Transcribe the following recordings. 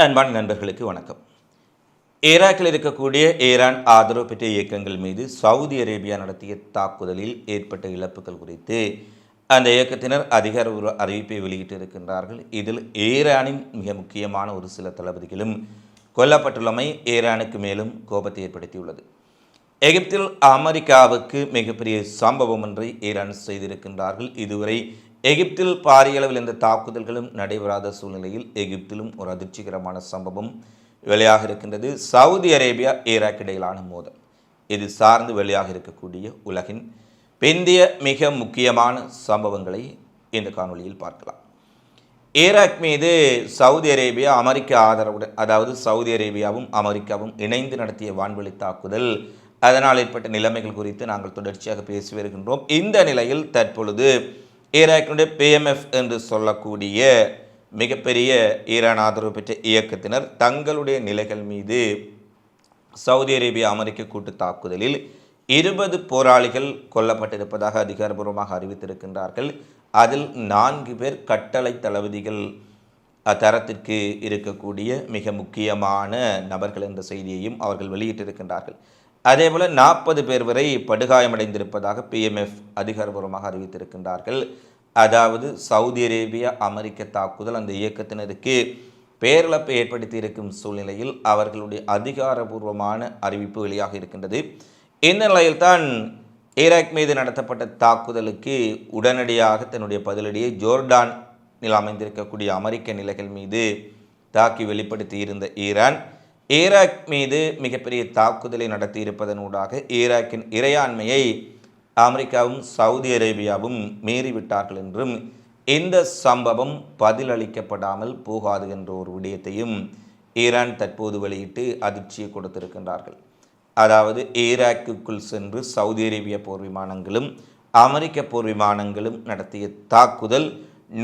அன்பான நண்பர்களுக்கு வணக்கம். ஈராக்கில் இருக்கக்கூடிய ஈரான் ஆதரவு பெற்ற இயக்கங்கள் மீது சவுதி அரேபியா நடத்திய தாக்குதலில் ஏற்பட்ட இழப்புகள் குறித்து அந்த இயக்கத்தினர் அதிகாரப்பூர்வ அறிவிப்பை வெளியிட்டிருக்கின்றார்கள். இதில் ஈரானின் மிக முக்கியமான ஒரு சில தளபதிகளும் கொல்லப்பட்டுள்ளமை ஈரானுக்கு மேலும் கோபத்தை ஏற்படுத்தியுள்ளது. எகிப்தில் அமெரிக்காவுக்கு மிகப்பெரிய சம்பவம் ஒன்றை ஈரான் செய்திருக்கின்றார்கள். இதுவரை எகிப்தில் பாரிய அளவில் எந்த தாக்குதல்களும் நடைபெறாத சூழ்நிலையில் எகிப்திலும் ஒரு அதிர்ச்சிகரமான சம்பவம் வெளியாக இருக்கின்றது. சவுதி அரேபியா ஈராக் இடையிலான மோதல் இது சார்ந்து வெளியாக இருக்கக்கூடிய உலகின் பிந்திய மிக முக்கியமான சம்பவங்களை இந்த காணொலியில் பார்க்கலாம். ஈராக் மீது சவுதி அரேபியா அமெரிக்க ஆதரவுடன், அதாவது சவுதி அரேபியாவும் அமெரிக்காவும் இணைந்து நடத்திய வான்வெளி தாக்குதல், அதனால் ஏற்பட்ட நிலைமைகள் குறித்து நாங்கள் தொடர்ச்சியாக பேசி வருகின்றோம். இந்த நிலையில் தற்பொழுது ஈராக்கினுடைய PMF என்று சொல்லக்கூடிய மிகப்பெரிய ஈரான் ஆதரவு பெற்ற இயக்கத்தினர் தங்களுடைய நிலைகள் மீது சவுதி அரேபியா அமெரிக்க கூட்டு தாக்குதலில் 20 போராளிகள் கொல்லப்பட்டிருப்பதாக அதிகாரப்பூர்வமாக அறிவித்திருக்கின்றார்கள். அதில் 4 பேர் கட்டளை தளபதிகள் தரத்திற்கு இருக்கக்கூடிய மிக முக்கியமான நபர்கள் என்ற செய்தியையும் அவர்கள் வெளியிட்டிருக்கின்றார்கள். அதேபோல் 40 பேர் வரை படுகாயமடைந்திருப்பதாக PMF அதிகாரப்பூர்வமாக அறிவித்திருக்கின்றார்கள். அதாவது சவுதி அரேபியா அமெரிக்க தாக்குதல் அந்த இயக்கத்தினருக்கு பேரிழப்பை ஏற்படுத்தி இருக்கும் சூழ்நிலையில் அவர்களுடைய அதிகாரப்பூர்வமான அறிவிப்பு வெளியாக இருக்கின்றது. இந்த நிலையில்தான் ஈராக் மீது நடத்தப்பட்ட தாக்குதலுக்கு உடனடியாக தன்னுடைய பதிலடியை ஜோர்டானில் அமைந்திருக்கக்கூடிய அமெரிக்க நிலைகள் மீது தாக்கி வெளிப்படுத்தி இருந்த ஈராக் மீது மிகப்பெரிய தாக்குதலை நடத்தி இருப்பதனூடாக ஈராக்கின் இறையாண்மையை அமெரிக்காவும் சவுதி அரேபியாவும் மீறிவிட்டார்கள் என்றும் இந்த சம்பவம் பதிலளிக்கப்படாமல் போகாது என்ற ஒரு விடயத்தையும் ஈரான் தற்போது வெளியிட்டு அதிர்ச்சியை கொடுத்திருக்கின்றார்கள். அதாவது ஈராக்குக்குள் சென்று சவுதி அரேபிய போர் விமானங்களும் அமெரிக்க போர் விமானங்களும் நடத்திய தாக்குதல்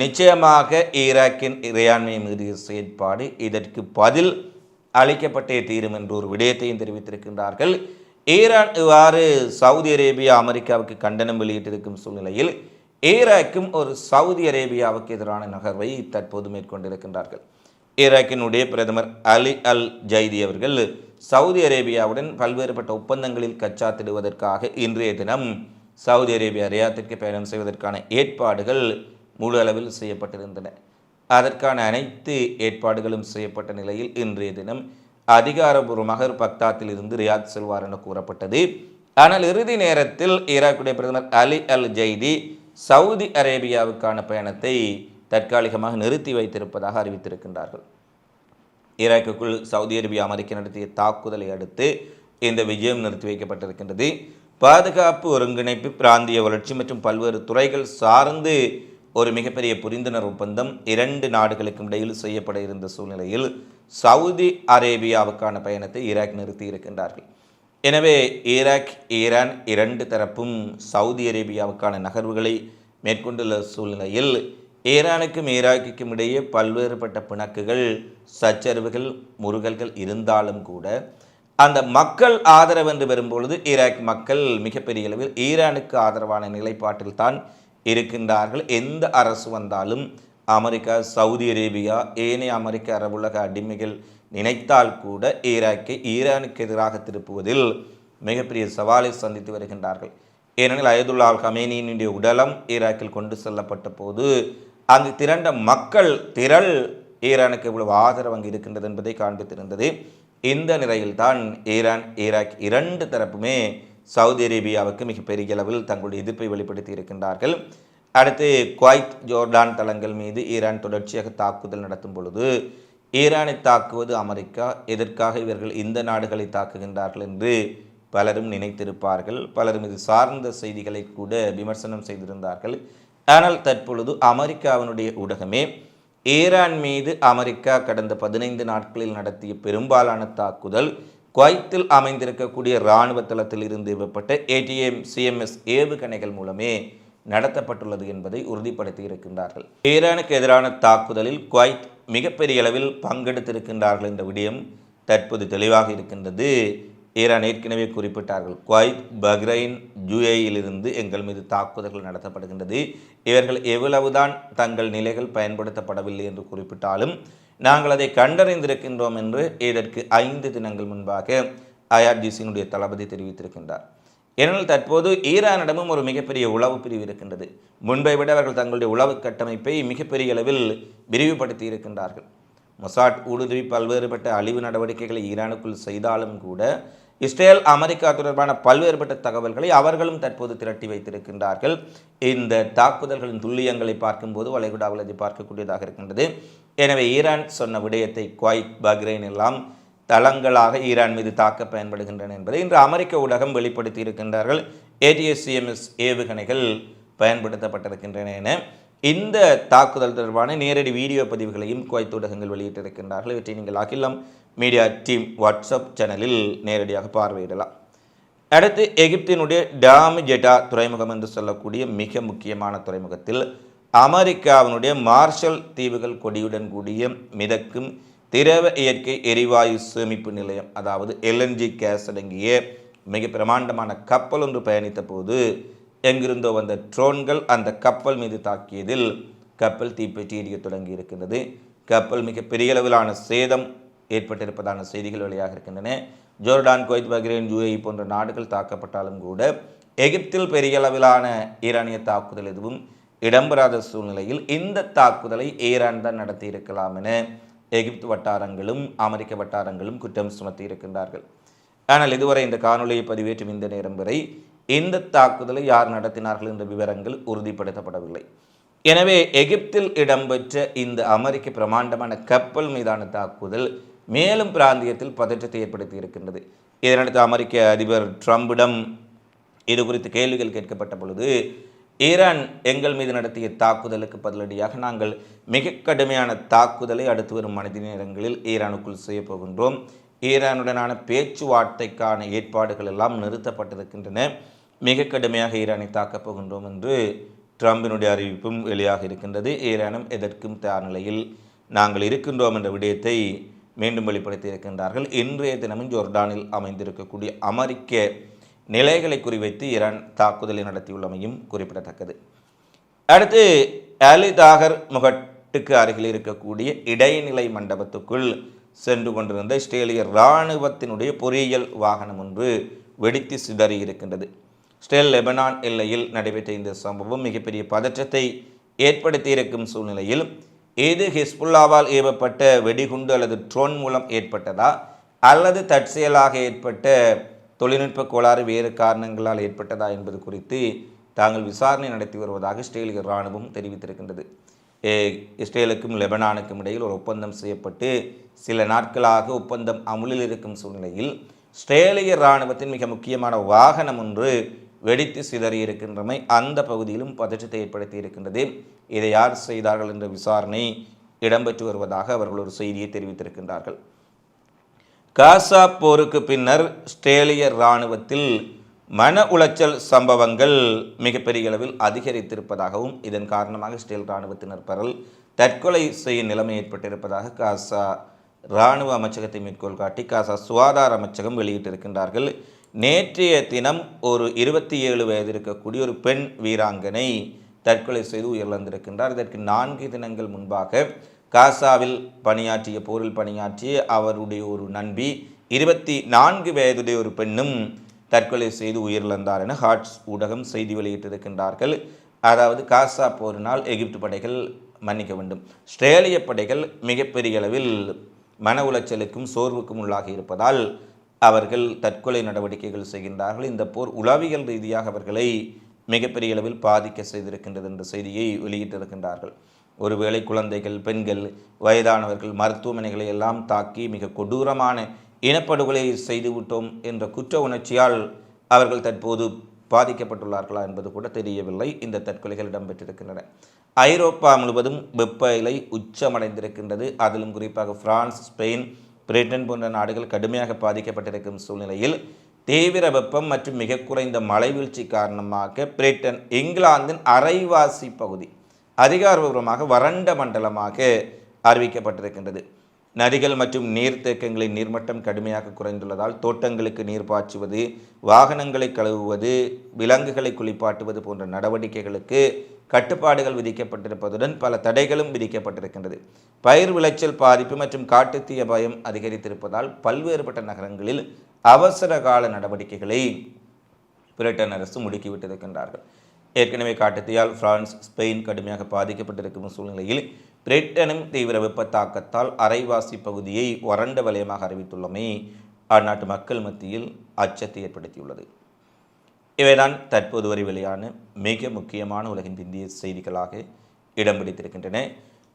நிச்சயமாக ஈராக்கின் இறையாண்மையை மீறிய செயற்பாடு, இதற்கு பதில் அளிக்கப்பட்டே தீரும் என்ற ஒரு விடயத்தையும் தெரிவித்திருக்கின்றார்கள். ஈரான் இவ்வாறு சவுதி அரேபியா அமெரிக்காவுக்கு கண்டனம் வெளியிட்டிருக்கும் சூழ்நிலையில் ஈராக்கும் ஒரு சவுதி அரேபியாவுக்கு எதிரான நகர்வை தற்போது மேற்கொண்டிருக்கின்றார்கள். ஈராக்கினுடைய பிரதமர் அலி அல் ஜைதி அவர்கள் சவுதி அரேபியாவுடன் பல்வேறுபட்ட ஒப்பந்தங்களில் கச்சாத்திடுவதற்காக இன்றைய தினம் சவுதி அரேபியா ரியாத்திற்கு பயணம் செய்வதற்கான ஏற்பாடுகள் முழு அளவில் செய்யப்பட்டிருந்தன. அதற்கான அனைத்து ஏற்பாடுகளும் செய்யப்பட்ட நிலையில் இன்றைய தினம் அதிகாரபூர்வமாக பக்தாத்தில் இருந்து ரியாத் செல்வார் என கூறப்பட்டது. ஆனால் இறுதி நேரத்தில் ஈராக்குடைய பிரதமர் அலி அல் ஜைதி சவுதி அரேபியாவுக்கான பயணத்தை தற்காலிகமாக நிறுத்தி வைத்திருப்பதாக அறிவித்திருக்கின்றார்கள். ஈராக்குக்குள் சவுதி அரேபியா அமெரிக்கா நடத்திய தாக்குதலை அடுத்து இந்த விஜயம் நிறுத்தி வைக்கப்பட்டிருக்கின்றது. பாதுகாப்பு, ஒருங்கிணைப்பு, பிராந்திய வளர்ச்சி மற்றும் பல்வேறு துறைகள் சார்ந்து ஒரு மிகப்பெரிய புரிந்துணர்வு ஒப்பந்தம் 2 நாடுகளுக்கும் இடையில் செய்யப்பட இருந்த சூழ்நிலையில் சவுதி அரேபியாவுக்கான பயணத்தை ஈராக் நிறுத்தி இருக்கின்றார்கள். எனவே ஈராக், ஈரான் 2 தரப்பும் சவுதி அரேபியாவுக்கான நகர்வுகளை மேற்கொண்டுள்ள சூழ்நிலையில் ஈரானுக்கும் ஈராக்குக்கும் இடையே பல்வேறுபட்ட பிணக்குகள், சச்சரவுகள், முறுகல்கள் இருந்தாலும் கூட அந்த மக்கள் ஆதரவு என்று வரும்பொழுது ஈராக் மக்கள் மிகப்பெரிய அளவில் ஈரானுக்கு ஆதரவான நிலைப்பாட்டில் தான் இருக்கின்றார்கள். எந்த அரசு வந்தாலும் அமெரிக்கா, சவுதி அரேபியா, ஏனைய அமெரிக்க அரபுலக அடிமைகள் நினைத்தால் கூட ஈராக்கை ஈரானுக்கு எதிராக திருப்புவதில் மிகப்பெரிய சவாலை சந்தித்து வருகின்றார்கள். ஏனெனில் அயதுல்லா அல் ஹமேனியினுடைய உடலம் ஈராக்கில் கொண்டு செல்லப்பட்ட போது அங்கு திரண்ட மக்கள் திரள் ஈரானுக்கு இவ்வளவு ஆதரவு அங்கு இருக்கின்றது என்பதை காண்பித்திருந்தது. இந்த நிலையில்தான் ஈரான், ஈராக் 2 தரப்புமே சவுதி அரேபியாவுக்கு மிகப்பெரிய அளவில் தங்களுடைய எதிர்ப்பை வெளிப்படுத்தி இருக்கின்றார்கள். அடுத்து குவைத், ஜோர்டான் தளங்கள் மீது ஈரான் தொடர்ச்சியாக தாக்குதல் நடத்தும் பொழுது ஈரானை தாக்குவது அமெரிக்கா, எதற்காக இவர்கள் இந்த நாடுகளை தாக்குகின்றார்கள் என்று பலரும் நினைத்திருப்பார்கள். பலரும் இது சார்ந்த செய்திகளை கூட விமர்சனம் செய்திருந்தார்கள். ஆனால் தற்பொழுது அமெரிக்காவினுடைய ஊடகமே ஈரான் மீது அமெரிக்கா கடந்த 15 நாட்களில் நடத்திய பெரும்பாலான தாக்குதல் குவைத்தில் அமைந்திருக்கக்கூடிய இராணுவ தளத்தில் இருந்து ஏவப்பட்ட ATACMS ஏவுகணைகள் மூலமே நடத்தப்பட்டுள்ளது என்பதை உறுதிப்படுத்தி இருக்கின்றார்கள். ஈரானுக்கு எதிரான தாக்குதலில் குவைத் மிகப்பெரிய அளவில் பங்கெடுத்திருக்கின்றார்கள் என்ற விடயம் தற்போது தெளிவாக இருக்கின்றது. ஈரான் ஏற்கனவே குறிப்பிட்டார்கள், குவைத், பஹ்ரைன், UAEயிலிருந்து எங்கள் மீது தாக்குதல்கள் நடத்தப்படுகின்றது. இவர்கள் எவ்வளவுதான் தங்கள் நிலைகள் பயன்படுத்தப்படவில்லை என்று குறிப்பிட்டாலும் நாங்கள் அதை கண்டறிந்திருக்கின்றோம் என்று இதற்கு 5 தினங்கள் முன்பாக IRGC தளபதி தெரிவித்திருக்கின்றார். ஏனெனில் தற்போது ஈரானிடமும் ஒரு மிகப்பெரிய உளவு பிரிவு இருக்கின்றது. முன்பை விட அவர்கள் தங்களுடைய உளவு கட்டமைப்பை மிகப்பெரிய அளவில் விரிவுபடுத்தி இருக்கின்றார்கள். மொசாட் ஊடுருவி பல்வேறுபட்ட அழிவு நடவடிக்கைகளை ஈரானுக்குள் செய்தாலும் கூட இஸ்ரேல் அமெரிக்கா தொடர்பான பல்வேறுபட்ட தகவல்களை அவர்களும் தற்போது திரட்டி வைத்திருக்கின்றார்கள். இந்த தாக்குதல்களின் துல்லியங்களை பார்க்கும்போது வளைகுடாவில் அதை பார்க்கக்கூடியதாக இருக்கின்றது. எனவே ஈரான் சொன்ன விடயத்தை குவைத், பஹ்ரைன் எல்லாம் தளங்களாக ஈரான் மீது தாக்க பயன்படுகின்றன என்பதை இன்று அமெரிக்க ஊடகம் வெளிப்படுத்தி இருக்கின்றார்கள். ATACMS ஏவுகணைகள் பயன்படுத்தப்பட்டிருக்கின்றன என இந்த தாக்குதல் தொடர்பான நேரடி வீடியோ பதிவுகளையும் குவைத் ஊடகங்கள் வெளியிட்டிருக்கின்றார்கள். இவற்றை நீங்கள் அகிலம் மீடியா டீம் வாட்ஸ்அப் சேனலில் நேரடியாக பார்வையிடலாம். அடுத்து எகிப்தினுடைய டாமிஜெட்டா துறைமுகம் என்று சொல்லக்கூடிய மிக முக்கியமான துறைமுகத்தில் அமெரிக்காவினுடைய மார்ஷல் தீவுகள் கொடியுடன் கூடிய மிதக்கும் திரவ இயற்கை எரிவாயு சேமிப்பு நிலையம், அதாவது LNG கேஸ் அடங்கிய மிக பிரமாண்டமான கப்பல் ஒன்று பயணித்த போது எங்கிருந்தோ வந்த ட்ரோன்கள் அந்த கப்பல் மீது தாக்கியதில் கப்பல் தீப்பற்றி எரிய தொடங்கி இருக்கின்றது. கப்பல் மிக பெரிய அளவிலான சேதம் ஏற்பட்டிருப்பதான செய்திகள் வெளியாக இருக்கின்றன. ஜோர்டான், குவைத், பஹ்ரைன், UAE போன்ற நாடுகள் தாக்கப்பட்டாலும் கூட எகிப்தில் பெரிய அளவிலான ஈரானிய தாக்குதல் எதுவும் இடம்பெறாத சூழ்நிலையில் இந்த தாக்குதலை ஈரான் தான் நடத்தி இருக்கலாம் என எகிப்து வட்டாரங்களும் அமெரிக்க வட்டாரங்களும் குற்றம் சுமத்தி இருக்கின்றார்கள். ஆனால் இதுவரை இந்த காணொலியை பதிவேற்றும் இந்த நேரம் வரை இந்த தாக்குதலை யார் நடத்தினார்கள் என்ற விவரங்கள் உறுதிப்படுத்தப்படவில்லை. எனவே எகிப்தில் இடம்பெற்ற இந்த அமெரிக்க பிரமாண்டமான கப்பல் மீதான தாக்குதல் மேலும் பிராந்தியத்தில் பதற்றத்தை ஏற்படுத்தி இருக்கின்றது. இதனடுத்து அமெரிக்க அதிபர் ட்ரம்பிடம் இது குறித்து கேள்விகள் கேட்கப்பட்ட பொழுது ஈரான் எங்கள் மீது நடத்திய தாக்குதலுக்கு பதிலடியாக நாங்கள் மிக கடுமையான தாக்குதலை அடுத்து வரும் மனித நேரங்களில் ஈரானுக்குள் செய்ய போகின்றோம். ஈரானுடனான பேச்சுவார்த்தைக்கான ஏற்பாடுகள் எல்லாம் நிறுத்தப்பட்டிருக்கின்றன. மிக கடுமையாக ஈரானை தாக்கப் போகின்றோம் என்று ட்ரம்பினுடைய அறிவிப்பும் வெளியாக இருக்கின்றது. ஈரானும் எதற்கும் தயார் நிலையில் நாங்கள் இருக்கின்றோம் என்ற விடயத்தை மீண்டும் வெளிப்படுத்தி இருக்கின்றார்கள். இன்றைய தினமும் ஜோர்டானில் அமைந்திருக்கக்கூடிய அமெரிக்க நிலைகளை குறிவைத்து ஈரான் தாக்குதலை நடத்தியுள்ளமையும் குறிப்பிடத்தக்கது. அடுத்து அலி தாகர் முகட்டுக்கு அருகில் இருக்கக்கூடிய இடைநிலை மண்டபத்துக்குள் சென்று கொண்டிருந்த இஸ்ரேலிய இராணுவத்தினுடைய பொறியியல் வாகனம் ஒன்று வெடித்து சிதறி இருக்கின்றது. இஸ்ரேல் லெபனான் எல்லையில் நடைபெற்ற இந்த சம்பவம் மிகப்பெரிய பதற்றத்தை ஏற்படுத்தியிருக்கும் சூழ்நிலையில் இது ஹிஸ்புல்லாவால் ஏவப்பட்ட வெடிகுண்டு அல்லது ட்ரோன் மூலம் ஏற்பட்டதா அல்லது தற்செயலாக ஏற்பட்ட தொழில்நுட்ப கோளாறு வேறு காரணங்களால் ஏற்பட்டதா என்பது குறித்து தாங்கள் விசாரணை நடத்தி வருவதாக இஸ்ரேலிய இராணுவம் தெரிவித்திருக்கின்றது. இஸ்ரேலுக்கும் லெபனானுக்கும் இடையில் ஒரு ஒப்பந்தம் செய்யப்பட்டு சில நாட்களாக ஒப்பந்தம் அமுலில் இருக்கும் சூழ்நிலையில் இஸ்ரேலிய இராணுவத்தின் மிக முக்கியமான வாகனம் ஒன்று வெடித்து சிதறி இருக்கின்றமை அந்த பகுதியிலும் பதற்றத்தை ஏற்படுத்தி இருக்கின்றது. இதை யார் செய்தார்கள் என்ற விசாரணை இடம்பெற்று வருவதாக அவர்கள் ஒரு செய்தியை தெரிவித்திருக்கின்றார்கள். காசா போருக்கு பின்னர் இஸ்ரேலிய இராணுவத்தில் மன உளைச்சல் சம்பவங்கள் மிகப்பெரிய அளவில் அதிகரித்திருப்பதாகவும் இதன் காரணமாக இஸ்ரேல் இராணுவத்தினர் பலர் தற்கொலை செய்யும் நிலைமை ஏற்பட்டிருப்பதாக காசா இராணுவ அமைச்சகத்தை மேற்கோள் காட்டி காசா சுகாதார அமைச்சகம் வெளியிட்டிருக்கின்றார்கள். நேற்றைய தினம் ஒரு 27 வயது இருக்கக்கூடிய ஒரு பெண் வீராங்கனை தற்கொலை செய்து உயிரிழந்திருக்கின்றார். இதற்கு 4 தினங்கள் முன்பாக காசாவில் பணியாற்றிய போரில் பணியாற்றிய அவருடைய ஒரு நண்பி 24 வயதுடைய ஒரு பெண்ணும் தற்கொலை செய்து உயிரிழந்தார் என ஹாட்ஸ் ஊடகம் செய்தி வெளியிட்டிருக்கின்றார்கள். அதாவது காசா போரினால் எகிப்து படைகள் மன்னிக்க வேண்டும் இஸ்ரேலிய படைகள் மிகப்பெரிய அளவில் மன உளைச்சலுக்கும் சோர்வுக்கும் உள்ளாகி இருப்பதால் அவர்கள் தற்கொலை நடவடிக்கைகள் செய்கின்றார்கள். இந்த போர் உளவியல் ரீதியாக அவர்களை மிகப்பெரிய அளவில் பாதிக்க செய்திருக்கின்றது என்ற செய்தியை வெளியிட்டிருக்கின்றார்கள். ஒருவேளை குழந்தைகள், பெண்கள், வயதானவர்கள் மருத்துவமனைகளை எல்லாம் தாக்கி மிக கொடூரமான இனப்படுகொலை செய்துவிட்டோம் என்ற குற்ற உணர்ச்சியால் அவர்கள் தற்போது பாதிக்கப்பட்டுள்ளார்களா என்பது கூட தெரியவில்லை. இந்த தற்கொலைகள் இடம்பெற்றிருக்கின்றன. ஐரோப்பா முழுவதும் வெப்ப நிலை உச்சமடைந்திருக்கின்றது. அதிலும் குறிப்பாக பிரான்ஸ், ஸ்பெயின், பிரிட்டன் போன்ற நாடுகள் கடுமையாக பாதிக்கப்பட்டிருக்கும் சூழ்நிலையில் தீவிர வெப்பம் மற்றும் மிக குறைந்த மழை வீழ்ச்சி காரணமாக பிரிட்டன், இங்கிலாந்தின் அரைவாசி பகுதி அதிகாரபூர்வமாக வறண்ட மண்டலமாக அறிவிக்கப்பட்டிருக்கின்றது. நதிகள் மற்றும் நீர்த்தேக்கங்களின் நீர்மட்டம் கடுமையாக குறைந்துள்ளதால் தோட்டங்களுக்கு நீர் பாய்ச்சுவது, வாகனங்களை கழுவுவது, விலங்குகளை குளிப்பாட்டுவது போன்ற நடவடிக்கைகளுக்கு கட்டுப்பாடுகள் விதிக்கப்பட்டிருப்பதுடன் பல தடைகளும் விதிக்கப்பட்டிருக்கின்றது. பயிர் விளைச்சல் பாதிப்பு மற்றும் காட்டுத்தீ அபாயம் அதிகரித்திருப்பதால் பல்வேறுபட்ட நகரங்களில் அவசர கால நடவடிக்கைகளை பிரிட்டன் அரசு முடுக்கிவிட்டிருக்கின்றார்கள். ஏற்கனவே காட்டுத்தீயால் பிரான்ஸ், ஸ்பெயின் கடுமையாக பாதிக்கப்பட்டிருக்கும் சூழ்நிலையில் பிரிட்டனும் தீவிர வெப்ப தாக்கத்தால் அரைவாசி பகுதியை வறண்ட வலயமாக அறிவித்துள்ளமை அந்நாட்டு மக்கள் மத்தியில் அச்சத்தை ஏற்படுத்தியுள்ளது. இவைதான் தற்போது வரை வெளியான மிக முக்கியமான உலகின் பிந்திய செய்திகளாக இடம் பிடித்திருக்கின்றன.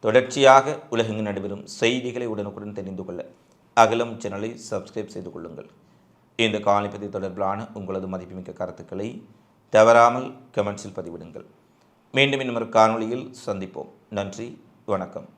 தொடர்ச்சியாக உலகெங்கு நடைபெறும் செய்திகளை உடனுக்குடன் தெரிந்து கொள்ள அகலம் சேனலை சப்ஸ்கிரைப் செய்து கொள்ளுங்கள். இந்த காணொளி தொடர்பிலான உங்களது மதிப்புமிக்க கருத்துக்களை தவறாமல் கமெண்ட்ஸில் பதிவிடுங்கள். மீண்டும் இன்னொரு காணொளியில் சந்திப்போம். நன்றி, வணக்கம்.